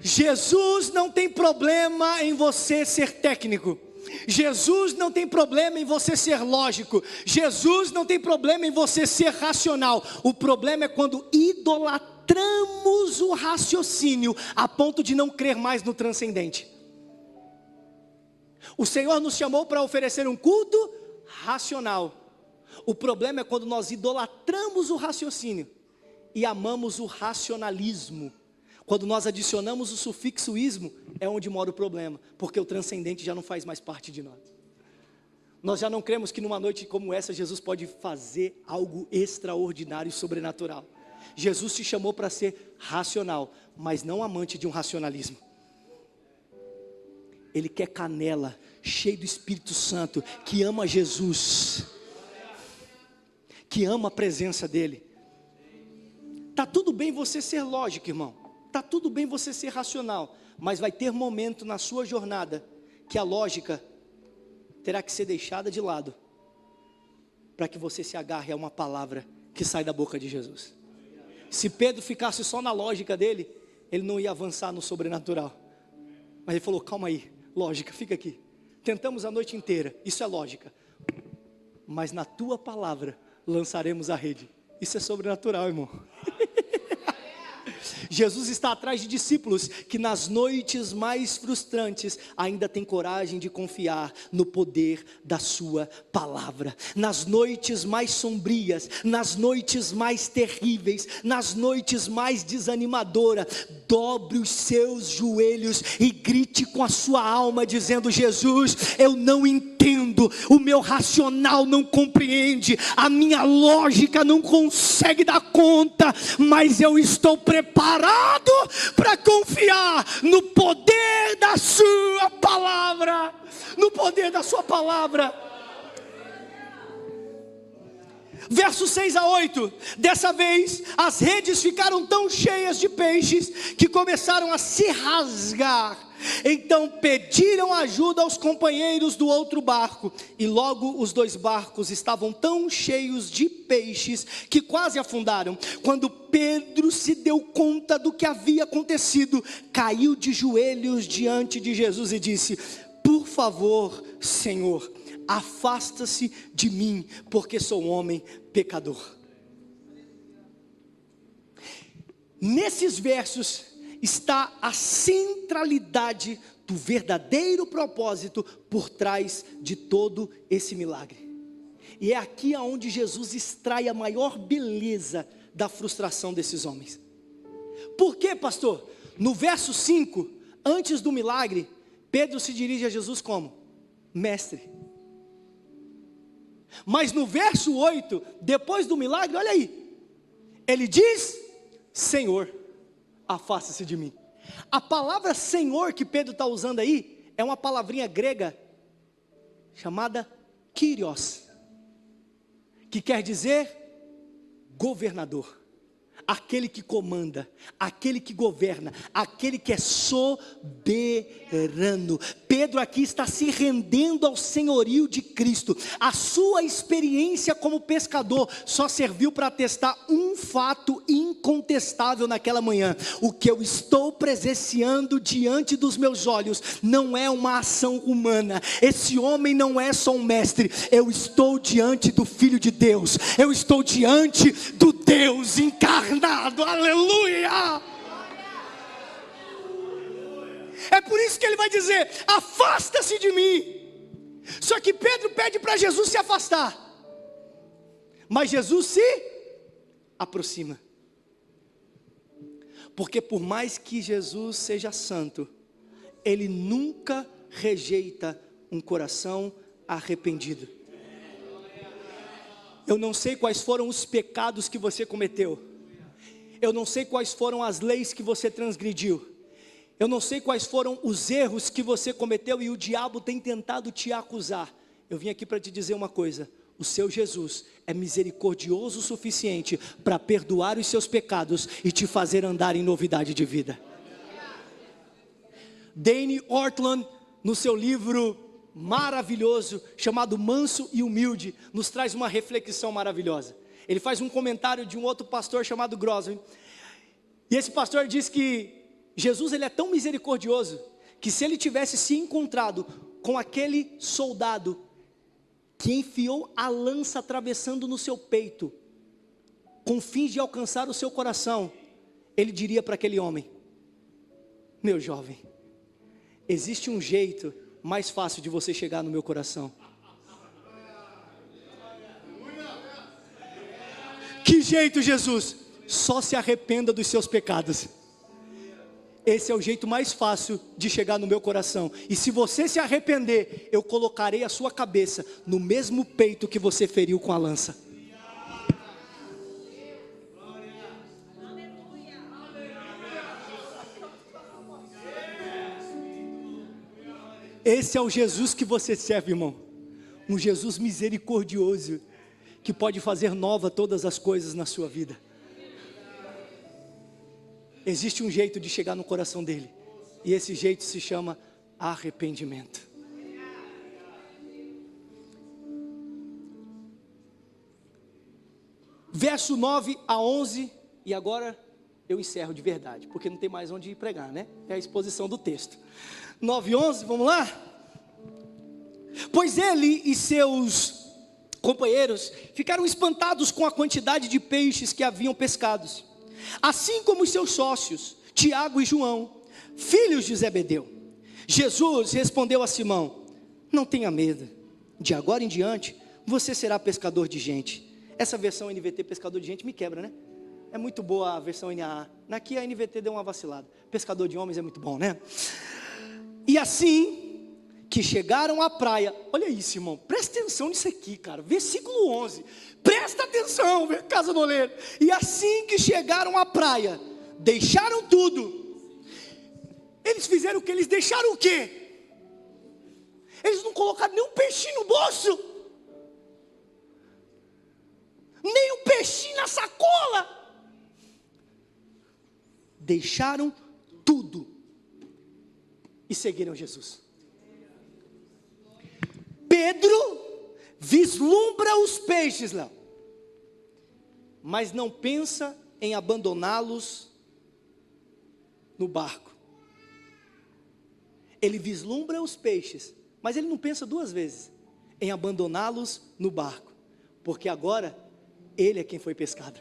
Jesus não tem problema em você ser técnico. Jesus não tem problema em você ser lógico. Jesus não tem problema em você ser racional. O problema é quando idolatramos o raciocínio a ponto de não crer mais no transcendente. O Senhor nos chamou para oferecer um culto racional. O problema é quando nós idolatramos o raciocínio e amamos o racionalismo. Quando nós adicionamos o sufixo ismo, é onde mora o problema, porque o transcendente já não faz mais parte de nós. Nós já não cremos que numa noite como essa, Jesus pode fazer algo extraordinário e sobrenatural. Jesus te chamou para ser racional, mas não amante de um racionalismo. Ele quer canela, cheio do Espírito Santo, que ama Jesus, que ama a presença dEle. Está tudo bem você ser lógico, irmão. Está tudo bem você ser racional, mas vai ter momento na sua jornada que a lógica terá que ser deixada de lado, para que você se agarre a uma palavra que sai da boca de Jesus. Se Pedro ficasse só na lógica dele, ele não ia avançar no sobrenatural. Mas ele falou: calma aí, lógica, fica aqui. Tentamos a noite inteira, isso é lógica. Mas na tua palavra lançaremos a rede. Isso é sobrenatural, irmão. Jesus está atrás de discípulos que nas noites mais frustrantes ainda têm coragem de confiar no poder da sua palavra. Nas noites mais sombrias, nas noites mais terríveis, nas noites mais desanimadoras, dobre os seus joelhos e grite com a sua alma dizendo: Jesus, eu não entendo, o meu racional não compreende, a minha lógica não consegue dar conta, mas eu estou preparado para confiar no poder da sua palavra, no poder da sua palavra. Versos 6 a 8, dessa vez as redes ficaram tão cheias de peixes que começaram a se rasgar. Então pediram ajuda aos companheiros do outro barco, e logo os dois barcos estavam tão cheios de peixes que quase afundaram. Quando Pedro se deu conta do que havia acontecido, caiu de joelhos diante de Jesus e disse: por favor, Senhor, afasta-se de mim, porque sou um homem pecador. Nesses versos está a centralidade do verdadeiro propósito por trás de todo esse milagre. E é aqui aonde Jesus extrai a maior beleza da frustração desses homens. Por quê, pastor? No verso 5, antes do milagre, Pedro se dirige a Jesus como? Mestre. Mas no verso 8, depois do milagre, olha aí, ele diz: Senhor, afasta-se de mim. A palavra Senhor que Pedro está usando aí é uma palavrinha grega chamada Kyrios, que quer dizer governador, aquele que comanda, aquele que governa, aquele que é soberano. Pedro aqui está se rendendo ao senhorio de Cristo. A sua experiência como pescador só serviu para testar um fato incontestável: incontestável naquela manhã: o que eu estou presenciando diante dos meus olhos não é uma ação humana. Esse homem não é só um mestre, eu estou diante do Filho de Deus, eu estou diante do Deus encarnado. Aleluia! É por isso que ele vai dizer: afasta-se de mim. Só que Pedro pede para Jesus se afastar, mas Jesus se aproxima. Porque por mais que Jesus seja santo, ele nunca rejeita um coração arrependido. Eu não sei quais foram os pecados que você cometeu, eu não sei quais foram as leis que você transgrediu, eu não sei quais foram os erros que você cometeu e o diabo tem tentado te acusar. Eu vim aqui para te dizer uma coisa: o seu Jesus é misericordioso o suficiente para perdoar os seus pecados e te fazer andar em novidade de vida. Dane Ortlund, no seu livro maravilhoso chamado Manso e Humilde, nos traz uma reflexão maravilhosa. Ele faz um comentário de um outro pastor chamado Groswin, e esse pastor diz que Jesus, ele é tão misericordioso que se ele tivesse se encontrado com aquele soldado que enfiou a lança atravessando no seu peito, com fins de alcançar o seu coração, ele diria para aquele homem: meu jovem, existe um jeito mais fácil de você chegar no meu coração. Que jeito, Jesus? Só se arrependa dos seus pecados. Esse é o jeito mais fácil de chegar no meu coração. E se você se arrepender, eu colocarei a sua cabeça no mesmo peito que você feriu com a lança. Esse é o Jesus que você serve, irmão. Um Jesus misericordioso, que pode fazer nova todas as coisas na sua vida. Existe um jeito de chegar no coração dele, e esse jeito se chama arrependimento. Verso 9 a 11, e agora eu encerro de verdade, porque não tem mais onde ir pregar, né? É a exposição do texto. 9 e 11, vamos lá? Pois ele e seus companheiros ficaram espantados com a quantidade de peixes que haviam pescados, assim como os seus sócios, Tiago e João, filhos de Zebedeu. Jesus respondeu a Simão: não tenha medo, de agora em diante você será pescador de gente. Essa versão NVT, pescador de gente, me quebra, né? É muito boa a versão NAA. Aqui a NVT deu uma vacilada. Pescador de homens é muito bom, né? E assim que chegaram à praia, olha isso, irmão, presta atenção nisso aqui, cara, versículo 11, presta atenção, casa do oleiro. E assim que chegaram à praia, deixaram tudo. Eles fizeram o que? Eles deixaram o quê? Eles não colocaram nem um peixinho no bolso, nem um peixinho na sacola. Deixaram tudo e seguiram Jesus. Pedro vislumbra os peixes, Léo, mas não pensa em abandoná-los no barco. Ele vislumbra os peixes, mas ele não pensa duas vezes em abandoná-los no barco, porque agora ele é quem foi pescado.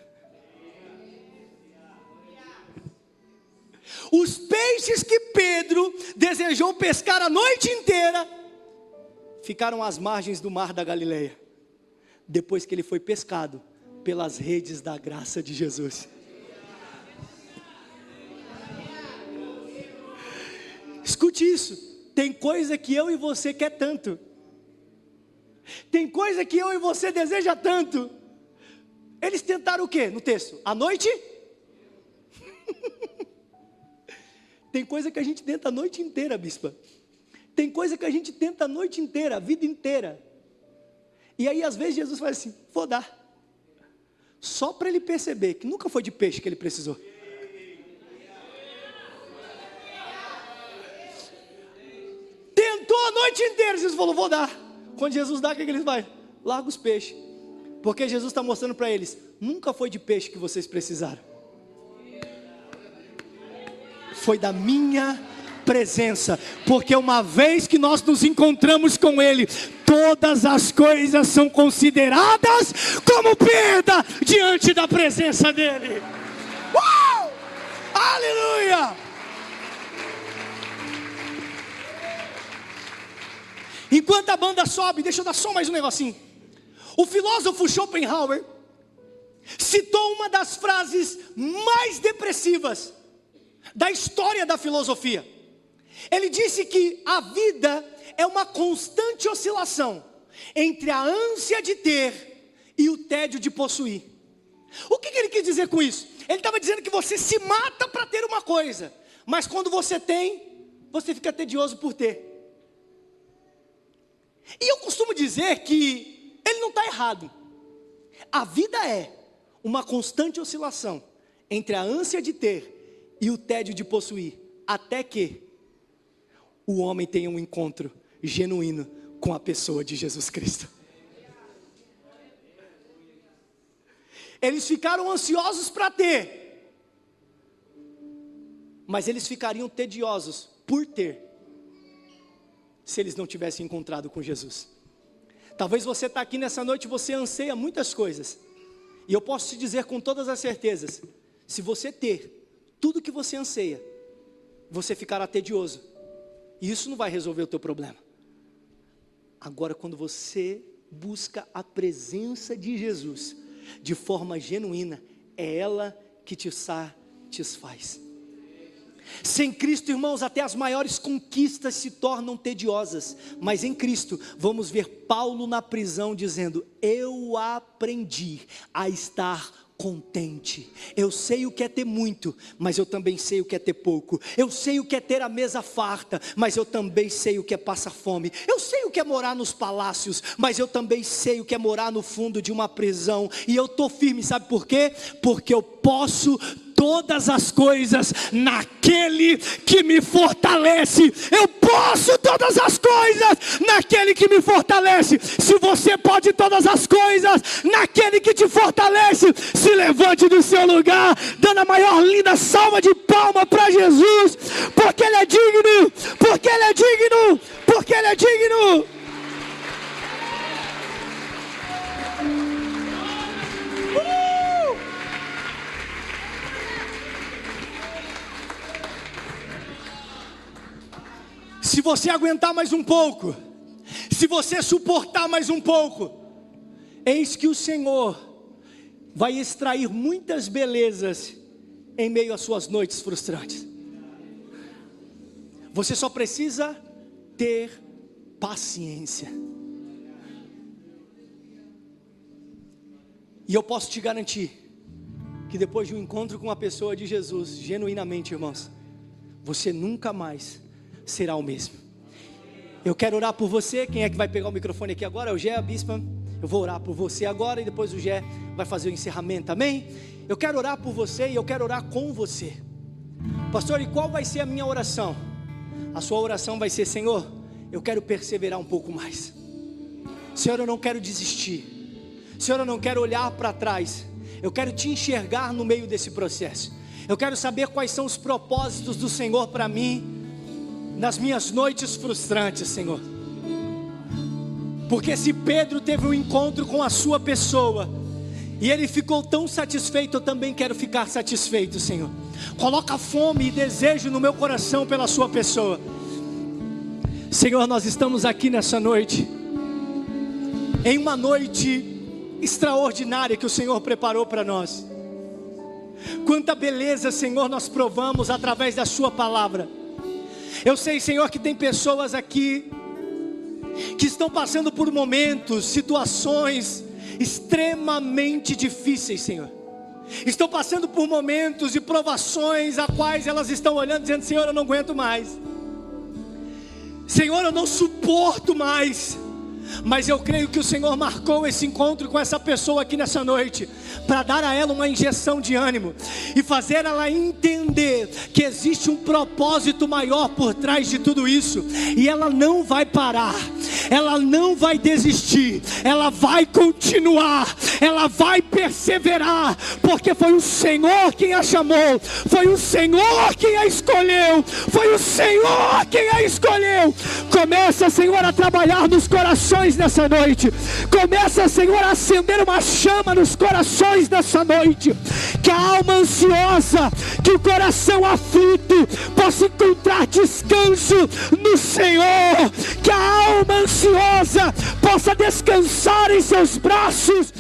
Os peixes que Pedro desejou pescar a noite inteira ficaram às margens do mar da Galileia, depois que ele foi pescado pelas redes da graça de Jesus. Escute isso, tem coisa que eu e você quer tanto, tem coisa que eu e você deseja tanto. Eles tentaram o que no texto? A noite? Tem coisa que a gente tenta a noite inteira, bispa. Tem coisa que a gente tenta a noite inteira, a vida inteira. E aí às vezes Jesus faz assim: vou dar. Só para ele perceber que nunca foi de peixe que ele precisou. Tentou a noite inteira, Jesus falou: vou dar. Quando Jesus dá, o que eles fazem? Larga os peixes. Porque Jesus está mostrando para eles: nunca foi de peixe que vocês precisaram. foi da minha presença, porque uma vez que nós nos encontramos com Ele, todas as coisas são consideradas como perda diante da presença dEle. Aleluia! Enquanto a banda sobe, deixa eu dar só mais um negocinho. O filósofo Schopenhauer citou uma das frases mais depressivas da história da filosofia. Ele disse que a vida é uma constante oscilação entre a ânsia de ter e o tédio de possuir. O que ele quis dizer com isso? Ele estava dizendo que você se mata para ter uma coisa, mas quando você tem, você fica tedioso por ter. E eu costumo dizer que ele não está errado. A vida é uma constante oscilação entre a ânsia de ter e o tédio de possuir, até que o homem tenha um encontro genuíno com a pessoa de Jesus Cristo. Eles ficaram ansiosos para ter, mas eles ficariam tediosos por ter, se eles não tivessem encontrado com Jesus. Talvez você está aqui nessa noite e você anseia muitas coisas, e eu posso te dizer com todas as certezas, se você ter tudo que você anseia, você ficará tedioso, e isso não vai resolver o teu problema. Agora, quando você busca a presença de Jesus de forma genuína, é ela que te satisfaz. Sem Cristo, irmãos, até as maiores conquistas se tornam tediosas, mas em Cristo, vamos ver Paulo na prisão dizendo: eu aprendi a estar contente. Eu sei o que é ter muito, mas eu também sei o que é ter pouco. Eu sei o que é ter a mesa farta, mas eu também sei o que é passar fome. Eu sei o que é morar nos palácios, mas eu também sei o que é morar no fundo de uma prisão. E eu estou firme, sabe por quê? Porque eu posso todas as coisas naquele que me fortalece. Eu posso todas as coisas naquele que me fortalece. Se você pode todas as coisas naquele que te fortalece, se levante do seu lugar, dando a maior linda salva de palma para Jesus, porque Ele é digno, porque Ele é digno, porque Ele é digno. Se você aguentar mais um pouco, se você suportar mais um pouco, eis que o Senhor vai extrair muitas belezas em meio às suas noites frustrantes. Você só precisa ter paciência. E eu posso te garantir que depois de um encontro com a pessoa de Jesus, genuinamente, irmãos, você nunca mais será o mesmo. Eu quero orar por você. Quem é que vai pegar o microfone aqui agora? É o Gé, a bispa. Eu vou orar por você agora e depois o Gé vai fazer o encerramento, amém? Eu quero orar por você e eu quero orar com você. Pastor, e qual vai ser a minha oração? A sua oração vai ser: Senhor, eu quero perseverar um pouco mais. Senhor, eu não quero desistir. Senhor, eu não quero olhar para trás. Eu quero te enxergar no meio desse processo. Eu quero saber quais são os propósitos do Senhor para mim nas minhas noites frustrantes, Senhor. Porque se Pedro teve um encontro com a sua pessoa e ele ficou tão satisfeito, eu também quero ficar satisfeito, Senhor. Coloca fome e desejo no meu coração pela sua pessoa. Senhor, nós estamos aqui nessa noite, em uma noite extraordinária que o Senhor preparou para nós. Quanta beleza, Senhor, nós provamos através da sua palavra. Eu sei, Senhor, que tem pessoas aqui que estão passando por momentos, situações extremamente difíceis, Senhor. Estão passando por momentos e provações a quais elas estão olhando dizendo: Senhor, eu não aguento mais. Senhor, eu não suporto mais. Mas eu creio que o Senhor marcou esse encontro com essa pessoa aqui nessa noite para dar a ela uma injeção de ânimo e fazer ela entender que existe um propósito maior por trás de tudo isso, e ela não vai parar, ela não vai desistir, ela vai continuar, ela vai perseverar, porque foi o Senhor quem a chamou, foi o Senhor quem a escolheu, foi o Senhor quem a escolheu. Começa, Senhor, a trabalhar nos corações nessa noite. Começa, Senhor, a acender uma chama nos corações nessa noite. Que a alma ansiosa, que o coração aflito possa encontrar descanso no Senhor. Que a alma ansiosa possa descansar em seus braços.